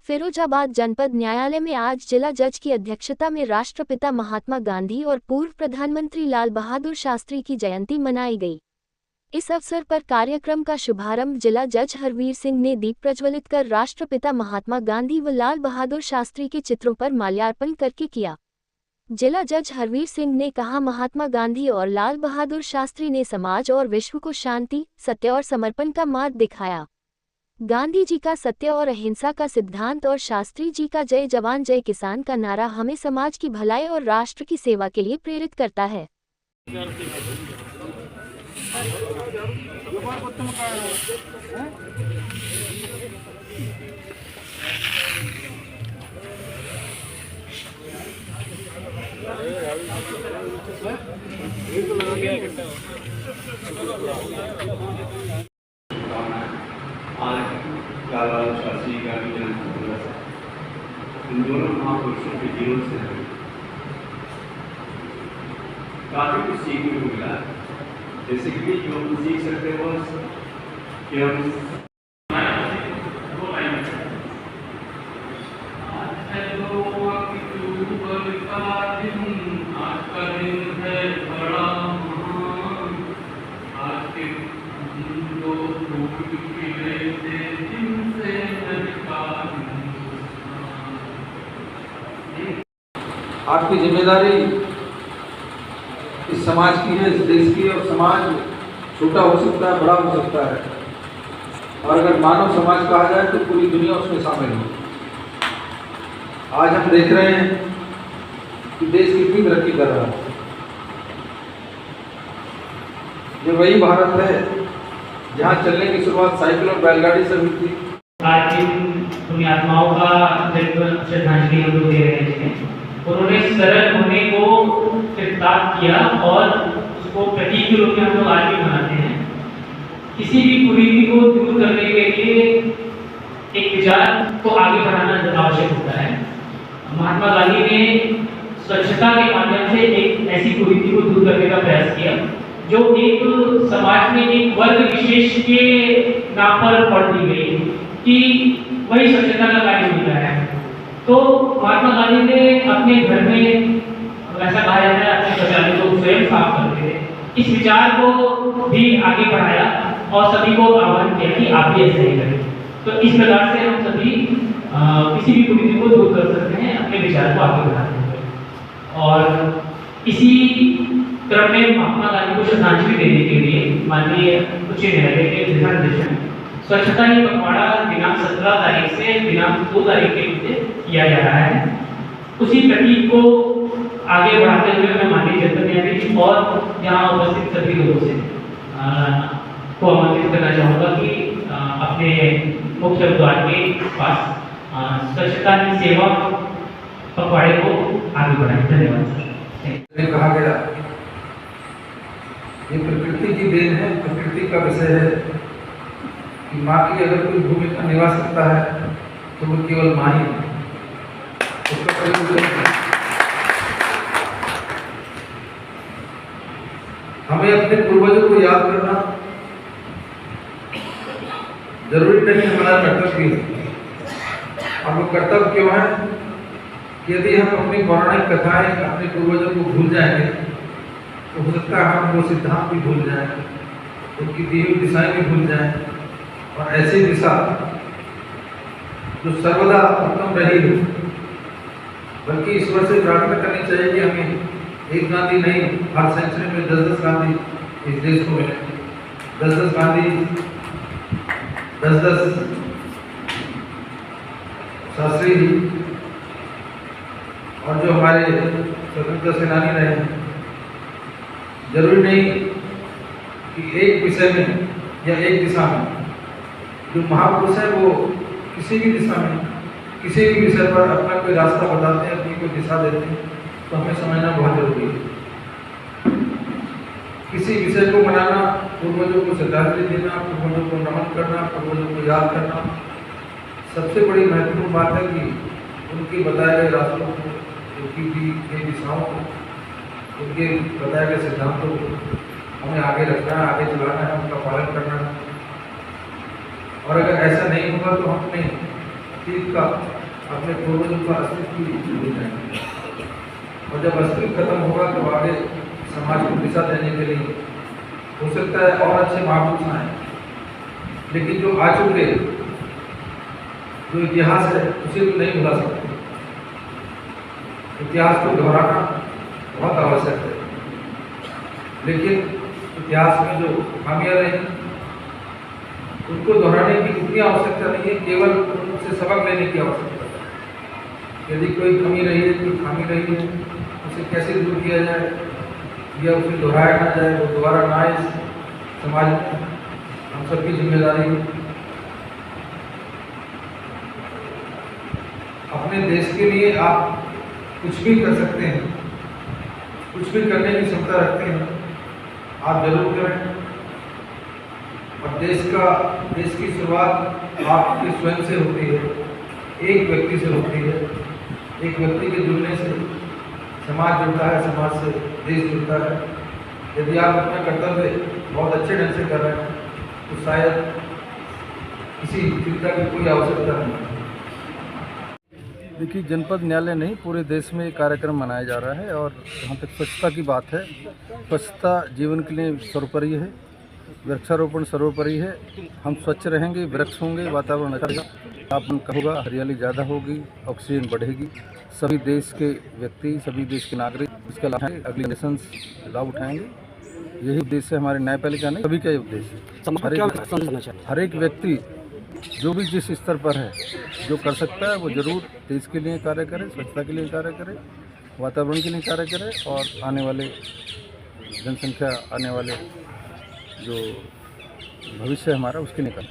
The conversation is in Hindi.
फिरोजाबाद जनपद न्यायालय में आज जिला जज की अध्यक्षता में राष्ट्रपिता महात्मा गांधी और पूर्व प्रधानमंत्री लाल बहादुर शास्त्री की जयंती मनाई गई। इस अवसर पर कार्यक्रम का शुभारंभ जिला जज हरवीर सिंह ने दीप प्रज्वलित कर राष्ट्रपिता महात्मा गांधी व लाल बहादुर शास्त्री के चित्रों पर माल्यार्पण करके किया। जिला जज हरवीर सिंह ने कहा, महात्मा गांधी और लाल बहादुर शास्त्री ने समाज और विश्व को शांति, सत्य और समर्पण का मार्ग दिखाया। गांधी जी का सत्य और अहिंसा का सिद्धांत और शास्त्री जी का जय जवान जय किसान का नारा हमें समाज की भलाई और राष्ट्र की सेवा के लिए प्रेरित करता है। आज लाल बहादुर शास्त्री का भी जन्म दिवस है। इन दोनों महापुरुषों के जीवन से हमें काफी कुछ सीखने को मिला है। जैसे कि जो हम सीख सकते हैं वो कि हम आपकी जिम्मेदारी इस समाज की है, इस देश की। और समाज छोटा हो सकता है, बड़ा हो सकता है, और अगर मानव समाज कहा जाए तो पूरी दुनिया उसमें शामिल है। आज हम देख रहे हैं कि देश कितनी तरक्की कर रहा है। ये वही भारत है जहाँ चलने की शुरुआत साइकिल और बैलगाड़ी से हुई थी। आज इन पुण्यात्माओं का श्रद्धांजलि हम लोग दे रहे हैं। उन्होंने सरल होने को चित्रित किया और उसको प्रतीक के रूप में हम लोग आज भी मनाते हैं। किसी भी कुरीति को दूर करने के लिए एक विचार को आगे बढ़ाना आवश्यक होता है। महात्मा गांधी ने स्वच्छता के माध्यम से एक ऐसी कुरीति को दूर करने का प्रयास किया जो एक समाज में एक वर्ग विशेष के नाम पर पढ़ दी गई कि वही स्वच्छता का कार्य होता है। तो महात्मा गांधी ने अपने घर में, ऐसा कहा जाता है, अपने शौचालय को स्वयं साफ करते थे। इस विचार को भी आगे बढ़ाया और सभी को आह्वान किया कि आप भी ऐसा ही करें। तो इस प्रकार से हम सभी किसी भी कुरीति को दूर कर सकते हैं, अपने विचार को आगे बढ़ाते हैं। और इसी क्रम में महात्मा गांधी को श्रद्धांजलि देने के लिए माननीय उच्च न्यायालय के दिशा निर्देशन स्वच्छता ही पखवाड़ा दिनांक 17 तारीख से दिनांक 2 तारीख के बीच किया जा रहा है। उसी प्रतीक को आगे बढ़ाते हुए मैं माननीय जनपद न्यायाधीश और यहाँ उपस्थित सभी लोगों से को आमंत्रित करना चाहूँगा कि अपने मुख्य द्वार के पास स्वच्छता की सेवा पखवाड़े को आगे बढ़ाएं। धन्यवाद। कहा गया ये प्रकृति की देन है, प्रकृति का विषय है कि माँ की अगर कोई भूमिका निभा सकता है तो वो केवल माँ ही है। हमें अपने पूर्वजों को याद करना जरूरी नहीं, हमारा कर्तव्य है। और वो कर्तव्य क्यों है कि यदि हम अपनी पौराणिक कथाएं अपने पूर्वजों को भूल जाएंगे तो हो सकता है हम वो सिद्धांत भी भूल जाएं, उनकी दी हुई दिशाएं भी भूल जाएं। और ऐसी दिशा जो सर्वदा उत्तम रही हो, बल्कि ईश्वर से प्रार्थना करनी चाहिए कि हमें एक गांधी नहीं, हर सेंचुरी में 10-10 गांधी इस देश को मिले। 10-10 गांधी, 10-10 शास्त्री जी, और जो हमारे स्वतंत्रता सेनानी रहे। जरूरी नहीं कि एक विषय में या एक दिशा में जो महापुरुष है वो किसी भी दिशा में किसी भी विषय पर अपना कोई रास्ता बताते हैं, अपनी कोई दिशा देते हैं, तो हमें समझना बहुत जरूरी है। किसी विषय को मनाना, पूर्वजों को श्रद्धांजलि देना, पूर्वजों को नमन करना, पूर्वजों को याद करना सबसे बड़ी महत्वपूर्ण बात है कि उनके बताए गए रास्तों को, उनकी दी गई दिशाओं को, उनके बताए गए सिद्धांतों को हमें आगे रखना है, आगे चलाना है, उनका पालन करना है। और अगर ऐसा नहीं होगा तो हम अपने अतीत का, अपने पूर्वजों का अस्तित्व ही भूल जाएंगे। और जब अस्तित्व खत्म होगा तो आगे समाज को दिशा देने के लिए हो सकता है और अच्छे महापुरुष आए, लेकिन जो आ चुके, जो इतिहास है उसे तो नहीं भुला सकते। इतिहास को दोहराना बहुत आवश्यक है, लेकिन इतिहास में जो खामियां रही उनको दोहराने की उतनी आवश्यकता नहीं है, केवल उनसे सबक लेने की आवश्यकता है। यदि कोई कमी रही है, कोई खामी रही है, उसे कैसे दूर किया जाए या उसे दोहराया ना जाए, वो दोबारा ना आए समाज में, हम सबकी जिम्मेदारी है। अपने देश के लिए आप कुछ भी कर सकते हैं, कुछ भी करने की क्षमता रखते हैं, आप जरूर करें। और देश की शुरुआत आपके स्वयं से होती है, एक व्यक्ति से होती है। एक व्यक्ति के जुड़ने से समाज जुड़ता है, समाज से देश जुड़ता है। यदि आप अपना कर्तव्य बहुत अच्छे ढंग से कर रहे हैं तो शायद किसी चिंता की कोई आवश्यकता नहीं है। देखिए, जनपद न्यायालय नहीं, पूरे देश में ये कार्यक्रम मनाया जा रहा है। और जहाँ तक स्वच्छता की बात है, स्वच्छता जीवन के लिए सर्वोपरि है, वृक्षारोपण सर्वोपरि है। हम स्वच्छ रहेंगे, वृक्ष होंगे, वातावरण अच्छा रहेगा, तापमान होगा, हरियाली ज़्यादा होगी, ऑक्सीजन बढ़ेगी। सभी देश के व्यक्ति, सभी देश के नागरिक इसका लाभ उठाएंगे, अगली जनरेशंस लाभ उठाएंगे। यही उद्देश्य है हमारे न्यायपालिका नहीं, सभी का ये उद्देश्य है। हर एक व्यक्ति जो भी जिस स्तर पर है, जो कर सकता है वो जरूर देश के लिए कार्य करे, स्वच्छता के लिए कार्य करे, वातावरण के लिए कार्य करे और आने वाले जनसंख्या, आने वाले जो भविष्य है हमारा, उसके लिए करे।